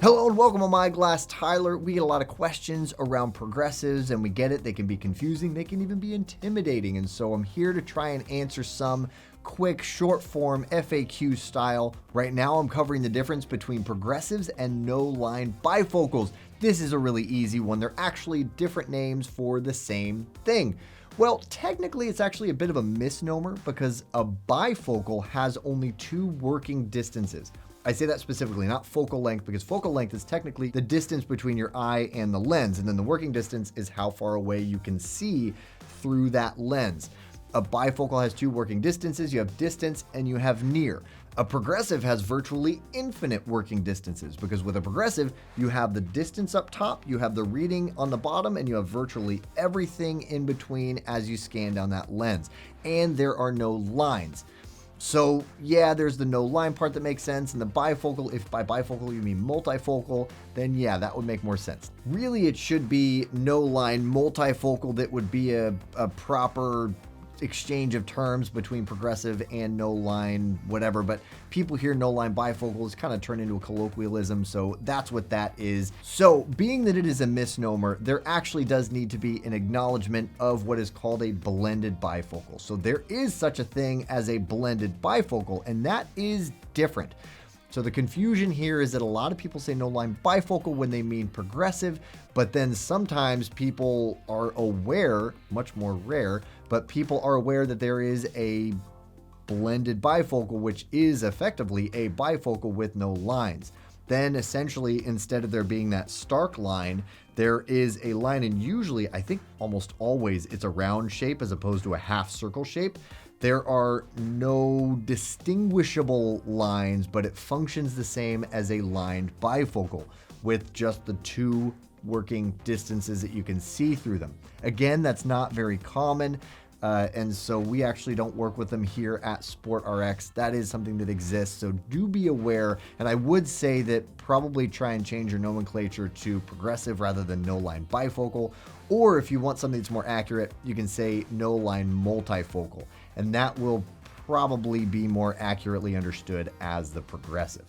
Hello and welcome. I'm Eyeglass Tyler. We get a lot of questions around progressives, and we get it. They can be confusing. They can even be intimidating. And so I'm here to try and answer some quick, short form FAQ style. Right now, I'm covering the difference between progressives and no-line bifocals. This is a really easy one. They're actually different names for the same thing. Well, technically, it's actually a bit of a misnomer because a bifocal has only two working distances. I say that specifically, not focal length, because focal length is technically the distance between your eye and the lens, and then the working distance is how far away you can see through that lens. A bifocal has two working distances. You have distance and you have near. A progressive has virtually infinite working distances because with a progressive, you have the distance up top, you have the reading on the bottom, and you have virtually everything in between as you scan down that lens. And there are no lines. So yeah, there's the no line part that makes sense, and the bifocal, if by bifocal you mean multifocal, then yeah, that would make more sense. Really, it should be no line multifocal. That would be a proper exchange of terms between progressive and no line whatever, but people hear no line bifocals kind of turn into a colloquialism, so that's what that is. So being that it is a misnomer, there actually does need to be an acknowledgement of what is called a blended bifocal. So there is such a thing as a blended bifocal, and that is different. So the confusion here is that a lot of people say no line bifocal when they mean progressive, but then sometimes people are aware, much more rare, but people are aware that there is a blended bifocal, which is effectively a bifocal with no lines. Then essentially, instead of there being that stark line, there is a line, and usually, I think almost always, it's a round shape as opposed to a half circle shape. There are no distinguishable lines, but it functions the same as a lined bifocal with just the two working distances that you can see through them. Again, that's not very common, and so we actually don't work with them here at SportRx. That is something that exists, so do be aware, and I would say that probably try and change your nomenclature to progressive rather than no line bifocal, or if you want something that's more accurate, you can say no line multifocal, and that will probably be more accurately understood as the progressive.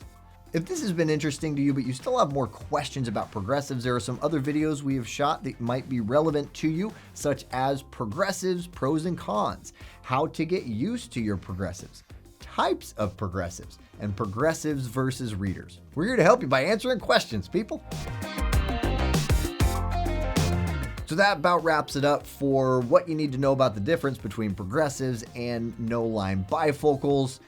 If this has been interesting to you, but you still have more questions about progressives, there are some other videos we have shot that might be relevant to you, such as progressives, pros and cons, how to get used to your progressives, types of progressives, and progressives versus readers. We're here to help you by answering questions, people. So that about wraps it up for what you need to know about the difference between progressives and no-line bifocals.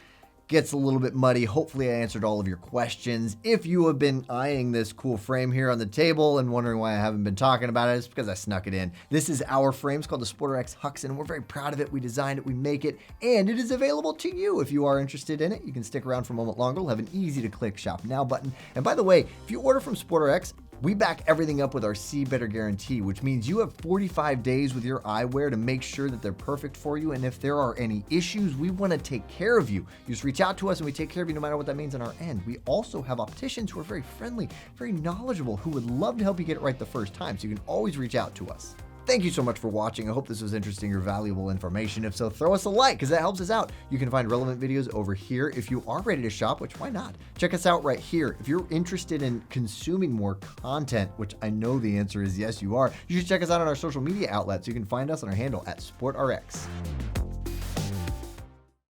Gets a little bit muddy. Hopefully I answered all of your questions. If you have been eyeing this cool frame here on the table and wondering why I haven't been talking about it, it's because I snuck it in. This is our frame. It's called the SportRx Huxon, and we're very proud of it. We designed it, we make it, and it is available to you. If you are interested in it, you can stick around for a moment longer. We'll have an easy to click shop now button. And by the way, if you order from SportRx, we back everything up with our See Better guarantee, which means you have 45 days with your eyewear to make sure that they're perfect for you. And if there are any issues, we want to take care of you. You just reach out to us and we take care of you no matter what that means on our end. We also have opticians who are very friendly, very knowledgeable, who would love to help you get it right the first time. So you can always reach out to us. Thank you so much for watching. I hope this was interesting or valuable information. If so, throw us a like because that helps us out. You can find relevant videos over here. If you are ready to shop, which why not? Check us out right here. If you're interested in consuming more content, which I know the answer is yes, you are, you should check us out on our social media outlets. You can find us on our handle at SportRx.